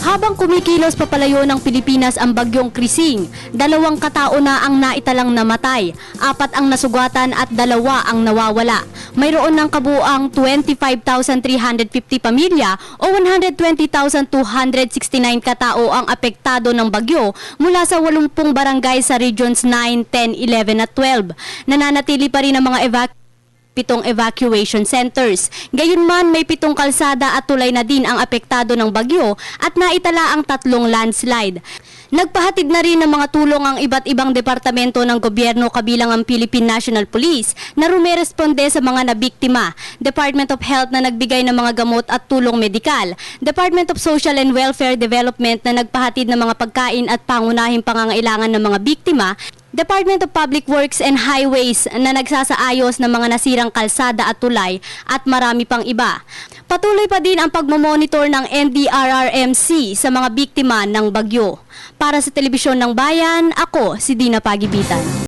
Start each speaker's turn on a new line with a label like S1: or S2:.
S1: Habang kumikilos papalayo ng Pilipinas ang bagyong Krising, 2 katao na ang naitalang namatay, 4 ang nasugatan at 2 ang nawawala. Mayroon ng kabuuang 25,350 pamilya o 120,269 katao ang apektado ng bagyo mula sa 80 barangay sa Regions 9, 10, 11 at 12. Nananatili pa rin ang mga 7 evacuation centers. Gayunman, may 7 kalsada at tulay na din ang apektado ng bagyo at naitala ang 3 landslide. Nagpahatid na rin ng mga tulong ang iba't ibang departamento ng gobyerno kabilang ang Philippine National Police na rumeresponde sa mga nabiktima, Department of Health na nagbigay ng mga gamot at tulong medikal, Department of Social and Welfare Development na nagpahatid ng mga pagkain at pangunahing pangangailangan ng mga biktima, Department of Public Works and Highways na nagsasaayos ng mga nasirang kalsada at tulay at marami pang iba. Patuloy pa din ang pagmomonitor ng NDRRMC sa mga biktima ng bagyo. Para sa Telebisyon ng Bayan, ako si Dina Pagibitan.